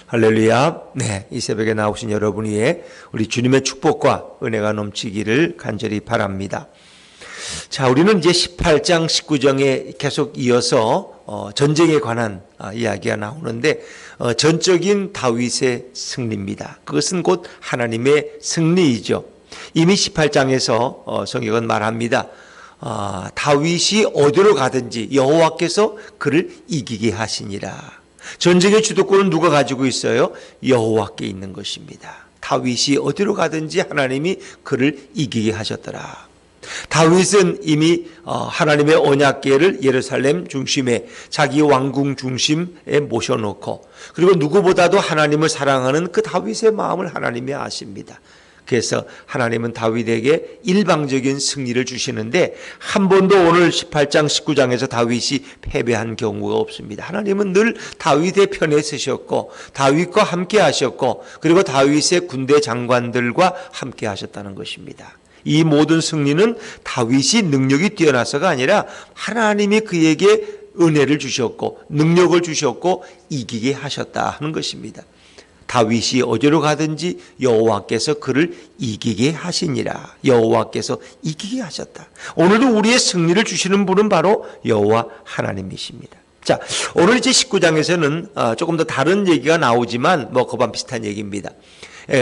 할렐루야. 네, 이 새벽에 나오신 여러분 위에 우리 주님의 축복과 은혜가 넘치기를 간절히 바랍니다. 자, 우리는 이제 18장, 19장에 계속 이어서 전쟁에 관한 이야기가 나오는데 전적인 다윗의 승리입니다. 그것은 곧 하나님의 승리이죠. 이미 18장에서 성경은 말합니다. 다윗이 어디로 가든지 여호와께서 그를 이기게 하시니라. 전쟁의 주도권은 누가 가지고 있어요? 여호와께 있는 것입니다. 다윗이 어디로 가든지 하나님이 그를 이기게 하셨더라. 다윗은 이미 하나님의 언약궤를 예루살렘 중심에 자기 왕궁 중심에 모셔놓고 그리고 누구보다도 하나님을 사랑하는 그 다윗의 마음을 하나님이 아십니다. 그래서 하나님은 다윗에게 일방적인 승리를 주시는데 한 번도 오늘 18장 19장에서 다윗이 패배한 경우가 없습니다. 하나님은 늘 다윗의 편에 서셨고 다윗과 함께 하셨고 그리고 다윗의 군대 장관들과 함께 하셨다는 것입니다. 이 모든 승리는 다윗이 능력이 뛰어나서가 아니라 하나님이 그에게 은혜를 주셨고 능력을 주셨고 이기게 하셨다 하는 것입니다. 다윗이 어디로 가든지 여호와께서 그를 이기게 하시니라. 여호와께서 이기게 하셨다. 오늘도 우리의 승리를 주시는 분은 바로 여호와 하나님이십니다. 자, 오늘 이제 19장에서는 조금 더 다른 얘기가 나오지만 그와 비슷한 얘기입니다.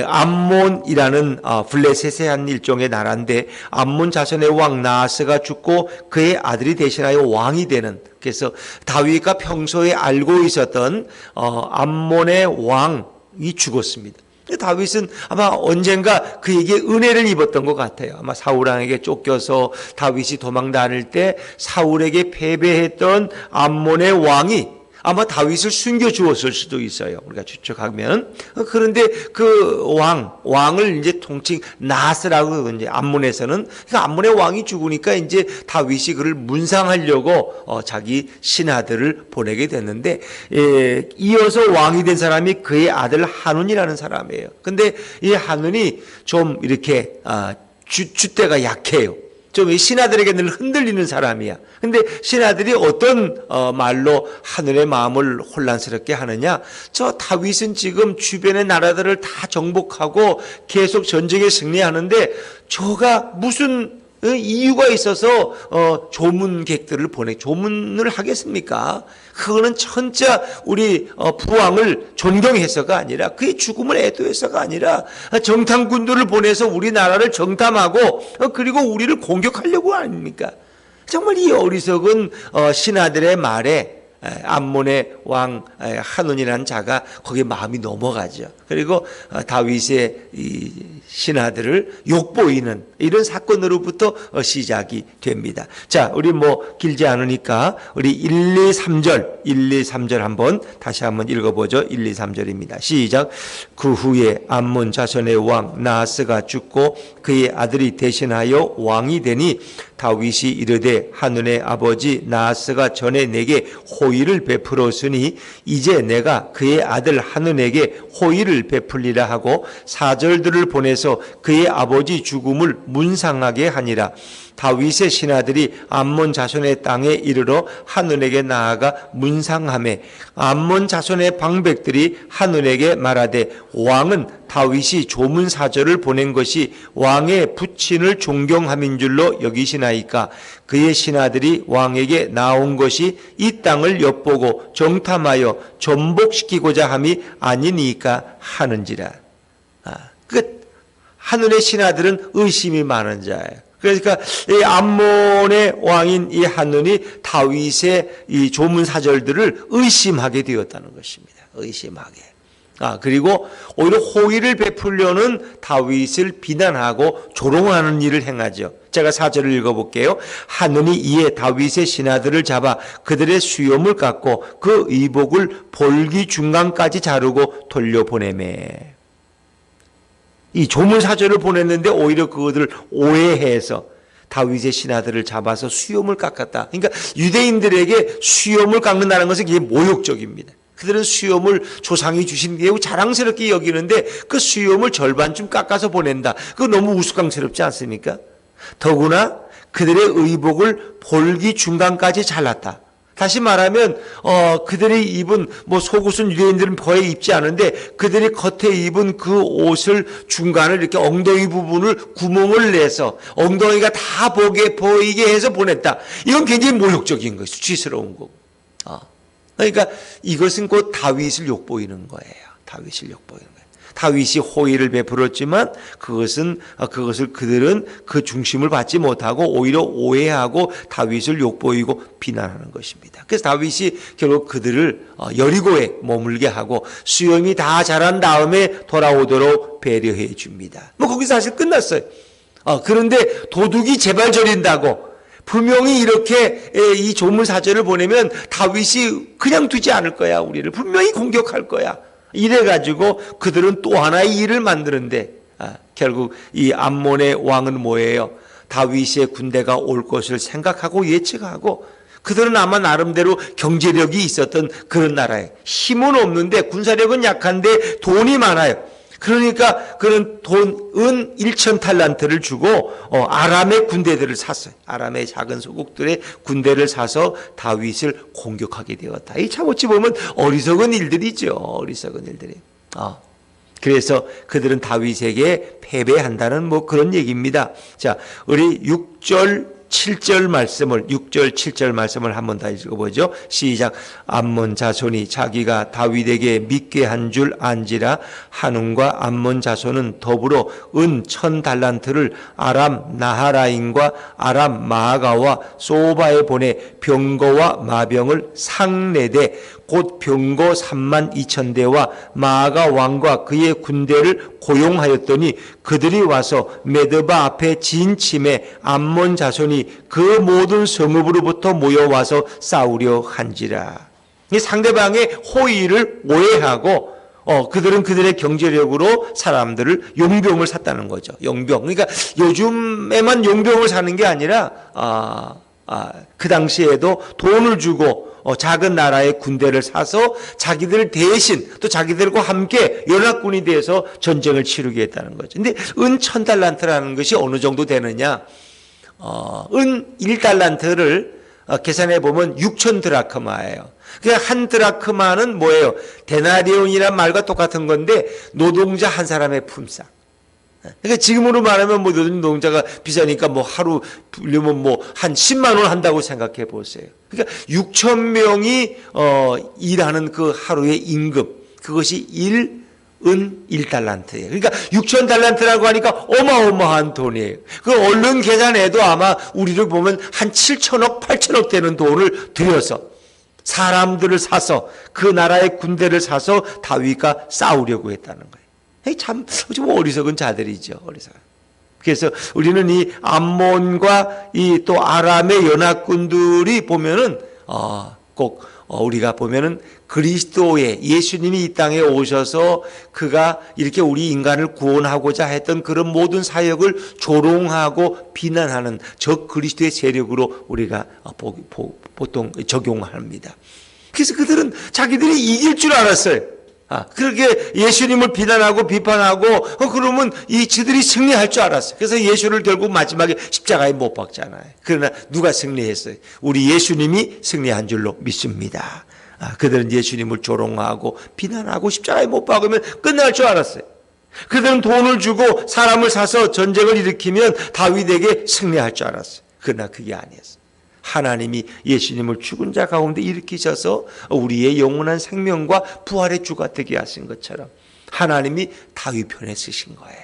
암몬이라는 블레셋의 한 일종의 나라인데 암몬 자손의 왕 나하스가 죽고 그의 아들이 대신하여 왕이 되는, 그래서 다윗과 평소에 알고 있었던 암몬의 왕이 죽었습니다. 다윗은 아마 언젠가 그에게 은혜를 입었던 것 같아요. 아마 사울왕에게 쫓겨서 다윗이 도망 다닐 때 사울에게 패배했던 암몬의 왕이 아마 다윗을 숨겨주었을 수도 있어요. 우리가 추측하면. 그런데 그 왕을 이제 통칭 나스라고 이제 암몬에서는, 그러니까 암몬의 왕이 죽으니까 이제 다윗이 그를 문상하려고 자기 신하들을 보내게 됐는데, 이어서 왕이 된 사람이 그의 아들 한운이라는 사람이에요. 근데 이 한운이 좀 이렇게 줏대가 약해요. 좀 신하들에게 늘 흔들리는 사람이야. 근데 신하들이 어떤 말로 하늘의 마음을 혼란스럽게 하느냐? 저 다윗은 지금 주변의 나라들을 다 정복하고 계속 전쟁에 승리하는데 저가 무슨 이유가 있어서 조문객들을 조문을 하겠습니까? 그거는 천자 우리 부왕을 존경해서가 아니라 그의 죽음을 애도해서가 아니라 정탐꾼들을 보내서 우리나라를 정탐하고 그리고 우리를 공격하려고 아닙니까? 정말 이 어리석은 신하들의 말에 암몬의 왕 한운이라는 자가 거기에 마음이 넘어가죠. 그리고 다윗의 이 신하들을 욕보이는 이런 사건으로부터 시작이 됩니다. 자, 우리 길지 않으니까 우리 1, 2, 3절 한번 다시 한번 읽어보죠. 1, 2, 3절입니다. 시작. 그 후에 암몬 자손의 왕 나하스가 죽고 그의 아들이 대신하여 왕이 되니 다윗이 이르되 한운의 아버지 나하스가 전에 내게 호의를 베풀었으니 이제 내가 그의 아들 한운에게 호의를 베풀리라 하고 사절들을 보내서 그의 아버지 죽음을 문상하게 하니라. 다윗의 신하들이 암몬 자손의 땅에 이르러 한운에게 나아가 문상하매 암몬 자손의 방백들이 한운에게 말하되 왕은 다윗이 조문 사절을 보낸 것이 왕의 부친을 존경함인 줄로 여기시나이까. 그의 신하들이 왕에게 나온 것이 이 땅을 엿보고 정탐하여 전복시키고자 함이 아니니까 하는지라. 한운의 신하들은 의심이 많은 자예요. 그러니까 이 암몬의 왕인 이 한운이 다윗의 이 조문 사절들을 의심하게 되었다는 것입니다. 의심하게. 그리고 오히려 호의를 베풀려는 다윗을 비난하고 조롱하는 일을 행하죠. 제가 4절을 읽어볼게요. 한운이 이에 다윗의 신하들을 잡아 그들의 수염을 깎고 그 의복을 볼기 중간까지 자르고 돌려보내매. 이 조문사절을 보냈는데 오히려 그것을 오해해서 다윗의 신하들을 잡아서 수염을 깎았다. 그러니까 유대인들에게 수염을 깎는다는 것은 이게 모욕적입니다. 그들은 수염을 조상이 주신 게 자랑스럽게 여기는데 그 수염을 절반쯤 깎아서 보낸다. 그거 너무 우스꽝스럽지 않습니까? 더구나 그들의 의복을 볼기 중간까지 잘랐다. 다시 말하면 그들이 입은 뭐 속옷은 유대인들은 거의 입지 않은데 그들이 겉에 입은 그 옷을 중간을 이렇게 엉덩이 부분을 구멍을 내서 엉덩이가 다 보이게 해서 보냈다. 이건 굉장히 모욕적인 거예요. 수치스러운 거고. 그러니까 이것은 곧 다윗을 욕보이는 거예요. 다윗을 욕보이는 거예요. 다윗이 호의를 베풀었지만 그것을 그들은 그 중심을 받지 못하고 오히려 오해하고 다윗을 욕보이고 비난하는 것입니다. 그래서 다윗이 결국 그들을 여리고에 머물게 하고 수염이 다 자란 다음에 돌아오도록 배려해 줍니다. 뭐 거기서 사실 끝났어요. 그런데 도둑이 제발 저린다고 분명히 이렇게 이 조문 사절을 보내면 다윗이 그냥 두지 않을 거야. 우리를 분명히 공격할 거야. 이래가지고 그들은 또 하나의 일을 만드는데 결국 이 암몬의 왕은 뭐예요? 다윗의 군대가 올 것을 생각하고 예측하고 그들은 아마 나름대로 경제력이 있었던 그런 나라예요. 힘은 없는데 군사력은 약한데 돈이 많아요. 그러니까 그는 은 1,000탈란트를 주고 아람의 군대들을 샀어요. 아람의 작은 소국들의 군대를 사서 다윗을 공격하게 되었다. 이 참 어찌 보면 어리석은 일들이죠. 어리석은 일들이. 그래서 그들은 다윗에게 패배한다는 뭐 그런 얘기입니다. 자, 우리 6절 7절 말씀을 한 번 더 읽어보죠. 시작. 암몬 자손이 자기가 다윗에게 믿게 한 줄 안지라. 한운과 암몬 자손은 더불어 은 1,000달란트를 아람 나하라인과 아람 마아가와 소바에 보내 병거와 마병을 상내되 곧 병거 32,000대와 마아가 왕과 그의 군대를 고용하였더니 그들이 와서 메드바 앞에 진침에 암몬 자손이 그 모든 성읍으로부터 모여와서 싸우려 한지라. 상대방의 호의를 오해하고 그들은 그들의 경제력으로 사람들을 용병을 샀다는 거죠. 용병. 그러니까 요즘에만 용병을 사는 게 아니라 그 당시에도 돈을 주고 작은 나라의 군대를 사서 자기들 대신 또 자기들과 함께 연합군이 돼서 전쟁을 치르게 했다는 거죠. 근데 은 1,000달란트라는 것이 어느 정도 되느냐? 은 1달란트를 계산해 보면 6,000드라크마예요. 그러니까 한 드라크마는 뭐예요? 데나리온이란 말과 똑같은 건데 노동자 한 사람의 품삯. 그러니까 지금으로 말하면 뭐 노동자가 비싸니까 뭐 하루 불리면 뭐 한 10만 원 한다고 생각해 보세요. 그러니까 6,000명이 일하는 그 하루의 임금, 그것이 1달란트예요. 그러니까 6,000달란트라고 하니까 어마어마한 돈이에요. 그 얼른 계산해도 아마 우리를 보면 한 7천억, 8천억 되는 돈을 들여서 사람들을 사서 그 나라의 군대를 사서 다윗과 싸우려고 했다는 거예요. 참 어리석은 자들이죠. 어리석은. 그래서 우리는 이 암몬과 이 또 아람의 연합군들이 보면은 꼭 우리가 보면은 그리스도의 예수님이 이 땅에 오셔서 그가 이렇게 우리 인간을 구원하고자 했던 그런 모든 사역을 조롱하고 비난하는 적 그리스도의 세력으로 우리가 보통 적용합니다. 그래서 그들은 자기들이 이길 줄 알았어요. 그렇게 예수님을 비난하고 비판하고 그러면 저들이 승리할 줄 알았어요. 그래서 예수를 결국 마지막에 십자가에 못 박잖아요. 그러나 누가 승리했어요? 우리 예수님이 승리한 줄로 믿습니다. 그들은 예수님을 조롱하고 비난하고 십자가에 못 박으면 끝날 줄 알았어요. 그들은 돈을 주고 사람을 사서 전쟁을 일으키면 다윗에게 승리할 줄 알았어요. 그러나 그게 아니었어요. 하나님이 예수님을 죽은 자 가운데 일으키셔서 우리의 영원한 생명과 부활의 주가 되게 하신 것처럼 하나님이 다윗 편에 쓰신 거예요.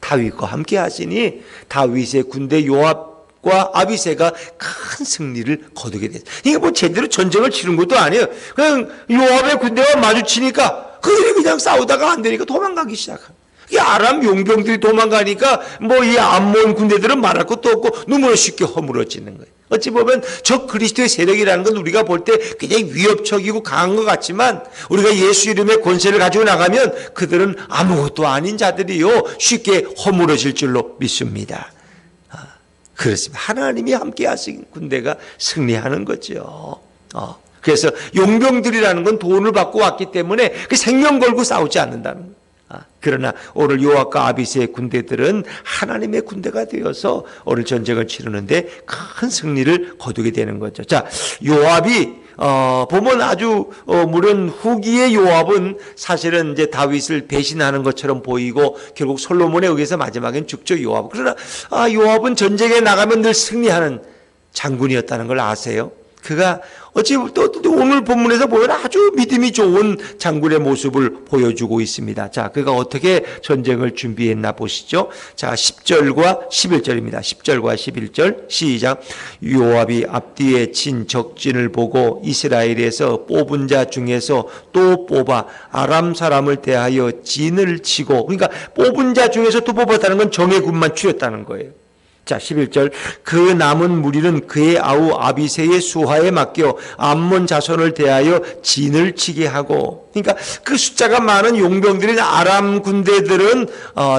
다윗과 함께 하시니 다윗의 군대 요압과 아비새가 큰 승리를 거두게 됐어요. 이게 뭐 제대로 전쟁을 치른 것도 아니에요. 그냥 요압의 군대와 마주치니까 그들이 그냥 싸우다가 안 되니까 도망가기 시작합니다. 이 아람 용병들이 도망가니까 뭐 이 암몬 군대들은 말할 것도 없고 너무나 쉽게 허물어지는 거예요. 어찌 보면 적 그리스도의 세력이라는 건 우리가 볼 때 굉장히 위협적이고 강한 것 같지만 우리가 예수 이름의 권세를 가지고 나가면 그들은 아무것도 아닌 자들이요 쉽게 허물어질 줄로 믿습니다. 그렇습니다. 하나님이 함께 하신 군대가 승리하는 거죠. 그래서 용병들이라는 건 돈을 받고 왔기 때문에 그 생명 걸고 싸우지 않는다는 거예요. 그러나 오늘 요압과 아비새의 군대들은 하나님의 군대가 되어서 오늘 전쟁을 치르는데 큰 승리를 거두게 되는 거죠. 자, 요압이 보면 아주 물론 후기의 요압은 사실은 이제 다윗을 배신하는 것처럼 보이고 결국 솔로몬에 의해서 마지막엔 죽죠, 요압. 그러나 요압은 전쟁에 나가면 늘 승리하는 장군이었다는 걸 아세요? 그가 어찌 또 오늘 본문에서 보면 아주 믿음이 좋은 장군의 모습을 보여주고 있습니다. 자, 그가 어떻게 전쟁을 준비했나 보시죠. 자, 10절과 11절입니다. 10절과 11절 시작. 요압이 앞뒤에 친 적진을 보고 이스라엘에서 뽑은 자 중에서 또 뽑아 아람 사람을 대하여 진을 치고, 그러니까 뽑은 자 중에서 또 뽑았다는 건 정예 군만 추렸다는 거예요. 자, 11절. 그 남은 무리는 그의 아우 아비새의 수하에 맡겨 암몬 자손을 대하여 진을 치게 하고, 그러니까 그 숫자가 많은 용병들인 아람 군대들은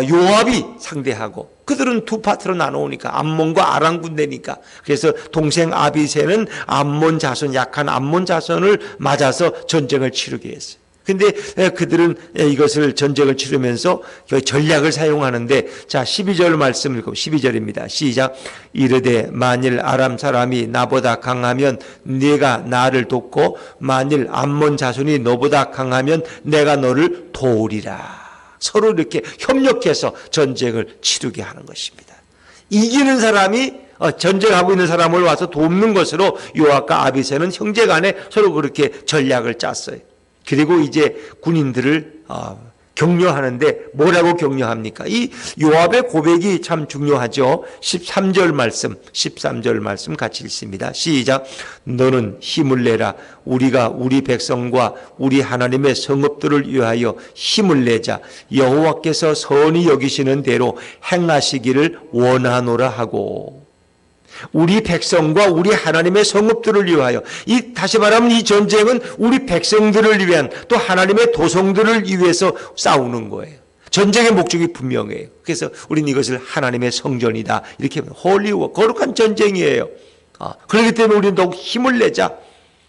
요압이 상대하고, 그들은 두 파트로 나누니까 암몬과 아람 군대니까, 그래서 동생 아비새는 암몬 자손, 약한 암몬 자손을 맞아서 전쟁을 치르게 했어요. 근데 그들은 이것을 전쟁을 치르면서 전략을 사용하는데, 자, 12절 말씀 읽고 12절입니다. 시작. 이르되 만일 아람 사람이 나보다 강하면 네가 나를 돕고 만일 암몬 자손이 너보다 강하면 내가 너를 도우리라. 서로 이렇게 협력해서 전쟁을 치르게 하는 것입니다. 이기는 사람이 전쟁하고 있는 사람을 와서 돕는 것으로 요압과 아비새는 형제간에 서로 그렇게 전략을 짰어요. 그리고 이제 군인들을 격려하는데 뭐라고 격려합니까? 이 요압의 고백이 참 중요하죠. 13절 말씀 같이 읽습니다. 시작. 너는 힘을 내라. 우리가 우리 백성과 우리 하나님의 성읍들을 위하여 힘을 내자. 여호와께서 선히 여기시는 대로 행하시기를 원하노라 하고. 우리 백성과 우리 하나님의 성읍들을 위하여, 다시 말하면 이 전쟁은 우리 백성들을 위한, 또 하나님의 도성들을 위해서 싸우는 거예요. 전쟁의 목적이 분명해요. 그래서 우리는 이것을 하나님의 성전이다 이렇게 하면 홀리워, 거룩한 전쟁이에요. 그렇기 때문에 우리는 더욱 힘을 내자.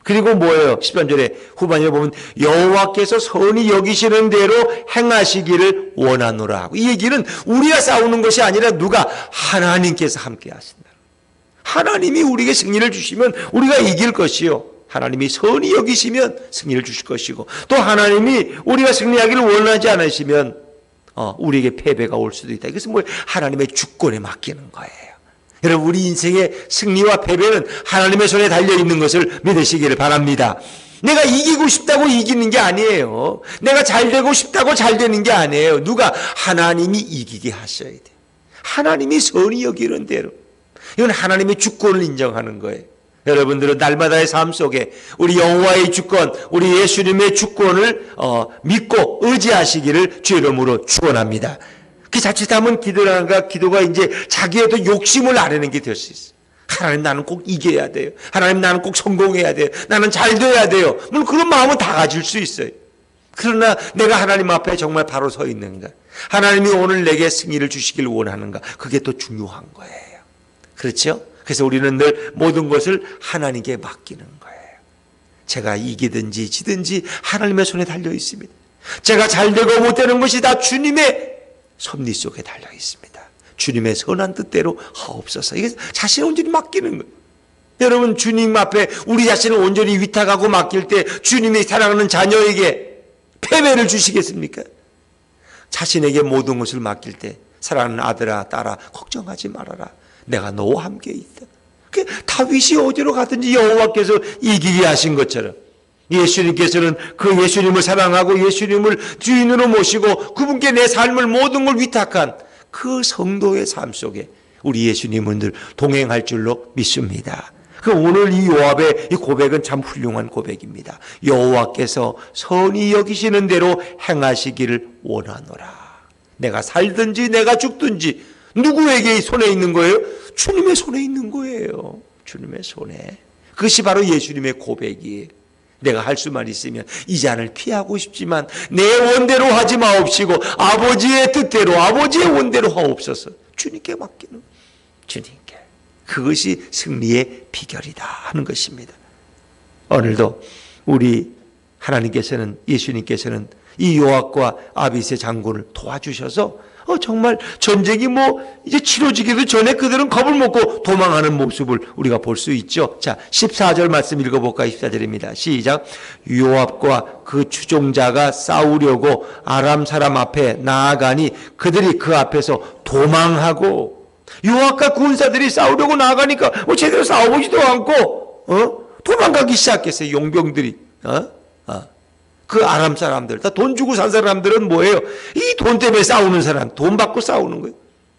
그리고 뭐예요? 13절에 후반에 보면 여호와께서 선히 여기시는 대로 행하시기를 원하노라 하고, 이 얘기는 우리가 싸우는 것이 아니라 누가? 하나님께서 함께 하신다. 하나님이 우리에게 승리를 주시면 우리가 이길 것이요, 하나님이 선히 여기시면 승리를 주실 것이고, 또 하나님이 우리가 승리하기를 원하지 않으시면 우리에게 패배가 올 수도 있다. 이것은 뭐 하나님의 주권에 맡기는 거예요. 여러분, 우리 인생의 승리와 패배는 하나님의 손에 달려있는 것을 믿으시기를 바랍니다. 내가 이기고 싶다고 이기는 게 아니에요. 내가 잘 되고 싶다고 잘 되는 게 아니에요. 누가? 하나님이 이기게 하셔야 돼요. 하나님이 선히 여기는 대로. 이건 하나님의 주권을 인정하는 거예요. 여러분들은 날마다의 삶 속에 우리 여호와의 주권, 우리 예수님의 주권을 믿고 의지하시기를 주 이름으로 축원합니다. 그 자칫하면 기도가 이제 자기의 또 욕심을 아뢰는 게 될 수 있어요. 하나님, 나는 꼭 이겨야 돼요. 하나님, 나는 꼭 성공해야 돼요. 나는 잘 돼야 돼요. 물론 그런 마음은 다 가질 수 있어요. 그러나 내가 하나님 앞에 정말 바로 서 있는가? 하나님이 오늘 내게 승리를 주시길 원하는가? 그게 또 중요한 거예요. 그렇죠? 그래서 우리는 늘 모든 것을 하나님께 맡기는 거예요. 제가 이기든지 지든지 하나님의 손에 달려 있습니다. 제가 잘 되고 못 되는 것이 다 주님의 섭리 속에 달려 있습니다. 주님의 선한 뜻대로 하옵소서. 이게 자신을 온전히 맡기는 거예요. 여러분, 주님 앞에 우리 자신을 온전히 위탁하고 맡길 때 주님이 사랑하는 자녀에게 패배를 주시겠습니까? 자신에게 모든 것을 맡길 때 사랑하는 아들아, 딸아, 걱정하지 말아라. 내가 너와 함께 있다. 다윗이 어디로 가든지 여호와께서 이기게 하신 것처럼, 예수님께서는 그 예수님을 사랑하고 예수님을 주인으로 모시고 그분께 내 삶을 모든 걸 위탁한 그 성도의 삶 속에 우리 예수님은 늘 동행할 줄로 믿습니다. 오늘 이 요압의 이 고백은 참 훌륭한 고백입니다. 여호와께서 선히 여기시는 대로 행하시기를 원하노라. 내가 살든지 내가 죽든지 누구에게 손에 있는 거예요? 주님의 손에 있는 거예요. 주님의 손에. 그것이 바로 예수님의 고백이에요. 내가 할 수만 있으면 이 잔을 피하고 싶지만 내 원대로 하지 마옵시고 아버지의 뜻대로, 아버지의 원대로 하옵소서. 주님께 맡기는, 주님께. 그것이 승리의 비결이다 하는 것입니다. 오늘도 우리 하나님께서는, 예수님께서는 이 요압과 아비새 장군을 도와주셔서 정말 전쟁이 이제 치러지기도 전에 그들은 겁을 먹고 도망하는 모습을 우리가 볼 수 있죠. 자, 14절 말씀 읽어볼까요? 14절입니다. 시작. 요압과 그 추종자가 싸우려고 아람 사람 앞에 나아가니 그들이 그 앞에서 도망하고, 요압과 군사들이 싸우려고 나아가니까 제대로 싸워보지도 않고 도망가기 시작했어요. 용병들이. 그 아람 사람들, 다 돈 주고 산 사람들은 뭐예요? 이 돈 때문에 싸우는 사람, 돈 받고 싸우는 거예요.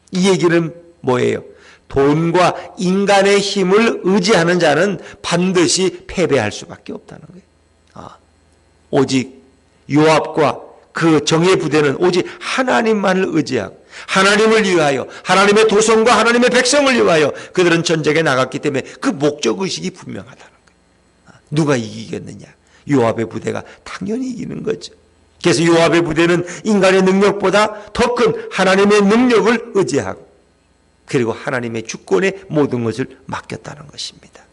이 얘기는 뭐예요? 돈과 인간의 힘을 의지하는 자는 반드시 패배할 수밖에 없다는 거예요. 오직 요압과 그 정예 부대는 오직 하나님만을 의지하고 하나님을 위하여, 하나님의 도성과 하나님의 백성을 위하여 그들은 전쟁에 나갔기 때문에 그 목적의식이 분명하다는 거예요. 누가 이기겠느냐? 요압의 부대가 당연히 이기는 거죠. 그래서 요압의 부대는 인간의 능력보다 더 큰 하나님의 능력을 의지하고, 그리고 하나님의 주권에 모든 것을 맡겼다는 것입니다.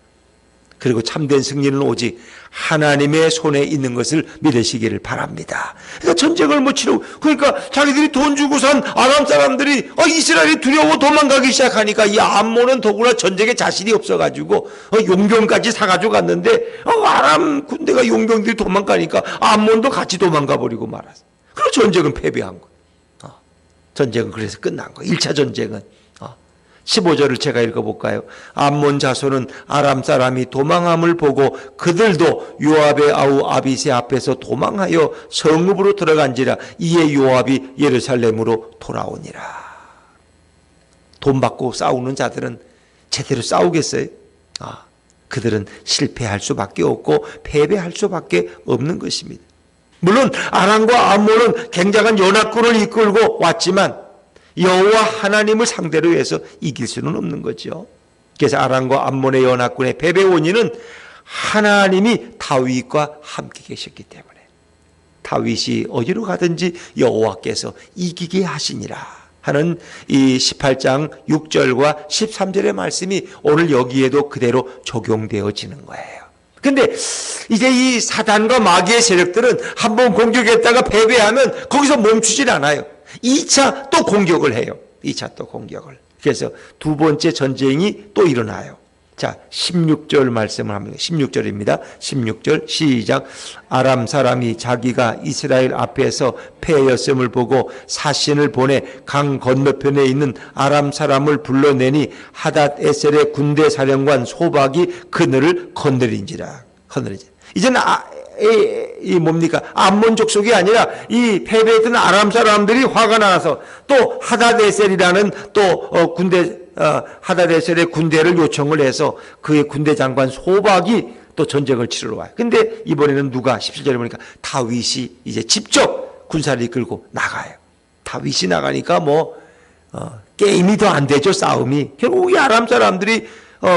그리고 참된 승리는 오직 하나님의 손에 있는 것을 믿으시기를 바랍니다. 그러니까 전쟁을 치르고, 그러니까 자기들이 돈 주고 산 아람 사람들이 이스라엘이 두려워 도망가기 시작하니까 이 암몬은 더구나 전쟁에 자신이 없어가지고 용병까지 사가지고 갔는데 아람 군대가 용병들이 도망가니까 암몬도 같이 도망가 버리고 말았어. 그래서 전쟁은 패배한 거예요. 전쟁은 그래서 끝난 거예요. 1차 전쟁은. 15절을 제가 읽어볼까요? 암몬 자손은 아람 사람이 도망함을 보고 그들도 요압의 아우 아비새 앞에서 도망하여 성읍으로 들어간지라. 이에 요압이 예루살렘으로 돌아오니라. 돈 받고 싸우는 자들은 제대로 싸우겠어요? 그들은 실패할 수밖에 없고 패배할 수밖에 없는 것입니다. 물론 아람과 암몬은 굉장한 연합군을 이끌고 왔지만 여호와 하나님을 상대로 해서 이길 수는 없는 거죠. 그래서 아람과 암몬의 연합군의 패배 원인은 하나님이 다윗과 함께 계셨기 때문에, 다윗이 어디로 가든지 여호와께서 이기게 하시니라 하는 이 18장 6절과 13절의 말씀이 오늘 여기에도 그대로 적용되어지는 거예요. 근데 이제 이 사단과 마귀의 세력들은 한번 공격했다가 패배하면 거기서 멈추질 않아요. 2차 또 공격을 해요. 2차 또 공격을. 그래서 두 번째 전쟁이 또 일어나요. 자, 16절 말씀을 합니다. 16절입니다. 16절 시작. 아람 사람이 자기가 이스라엘 앞에서 패였음을 보고 사신을 보내 강 건너편에 있는 아람 사람을 불러내니 하닷 에셀의 군대 사령관 소박이 그늘을 건드린지라. 이제는 이 뭡니까? 암몬 족속이 아니라 이 패배했던 아람 사람들이 화가 나서 또 하닷에셀이라는 또 군대, 하닷에셀의 군대를 요청을 해서 그의 군대 장관 소박이 또 전쟁을 치르러 와요. 근데 이번에는 누가 17절에 보니까 다윗이 이제 직접 군사를 이끌고 나가요. 다윗이 나가니까 게임이 더 안 되죠. 싸움이. 결국 이 아람 사람들이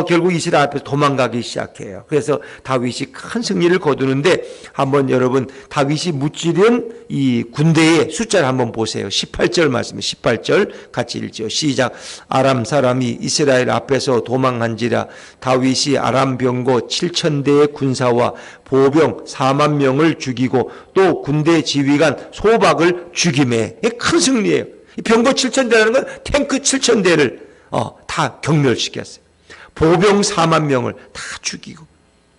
결국 이스라엘 앞에서 도망가기 시작해요. 그래서 다윗이 큰 승리를 거두는데, 한번 여러분 다윗이 무찌른 이 군대의 숫자를 한번 보세요. 18절 말씀, 18절 같이 읽죠. 시작. 아람 사람이 이스라엘 앞에서 도망한지라. 다윗이 아람 병거 7,000대의 군사와 보병 4만 명을 죽이고 또 군대 지휘관 소박을 죽임에. 큰 승리예요. 병거 7,000대라는 건 탱크 7,000대를 다 경멸시켰어요. 보병 4만 명을 다 죽이고,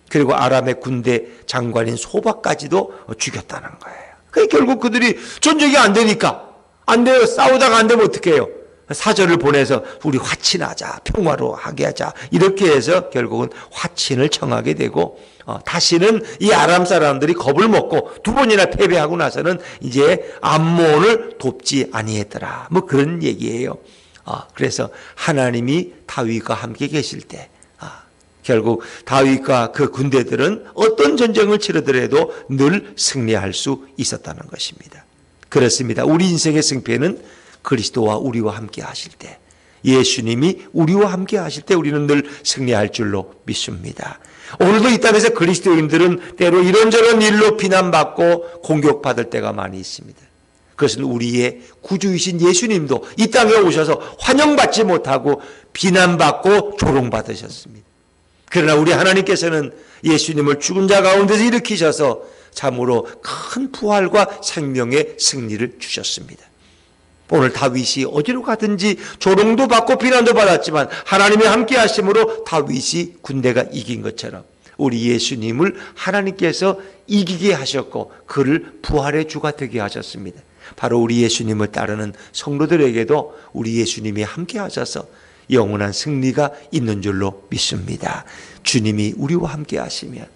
그리고 아람의 군대 장관인 소박까지도 죽였다는 거예요. 그러니까 결국 그들이 전쟁이 안 되니까, 안 돼요. 싸우다가 안 되면 어떻게 해요? 사절을 보내서 우리 화친하자, 평화로 하게 하자, 이렇게 해서 결국은 화친을 청하게 되고, 다시는 이 아람 사람들이 겁을 먹고 두 번이나 패배하고 나서는 이제 암몬을 돕지 아니했더라. 그런 얘기예요. 그래서 하나님이 다윗과 함께 계실 때 결국 다윗과 그 군대들은 어떤 전쟁을 치르더라도 늘 승리할 수 있었다는 것입니다. 그렇습니다. 우리 인생의 승패는 그리스도와 우리와 함께 하실 때, 예수님이 우리와 함께 하실 때 우리는 늘 승리할 줄로 믿습니다. 오늘도 이 땅에서 그리스도인들은 때로 이런저런 일로 비난받고 공격받을 때가 많이 있습니다. 그것은 우리의 구주이신 예수님도 이 땅에 오셔서 환영받지 못하고 비난받고 조롱받으셨습니다. 그러나 우리 하나님께서는 예수님을 죽은 자 가운데서 일으키셔서 참으로 큰 부활과 생명의 승리를 주셨습니다. 오늘 다윗이 어디로 가든지 조롱도 받고 비난도 받았지만 하나님이 함께 하심으로 다윗이 군대가 이긴 것처럼 우리 예수님을 하나님께서 이기게 하셨고 그를 부활의 주가 되게 하셨습니다. 바로 우리 예수님을 따르는 성도들에게도 우리 예수님이 함께 하셔서 영원한 승리가 있는 줄로 믿습니다. 주님이 우리와 함께 하시면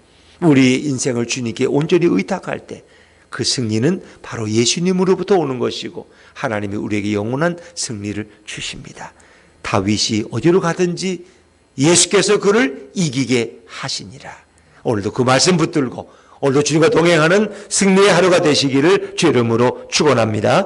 우리의 인생을 주님께 온전히 의탁할 때 그 승리는 바로 예수님으로부터 오는 것이고 하나님이 우리에게 영원한 승리를 주십니다. 다윗이 어디로 가든지 예수께서 그를 이기게 하시니라. 오늘도 그 말씀 붙들고 오늘도 주님과 동행하는 승리의 하루가 되시기를 주 이름으로 축원합니다.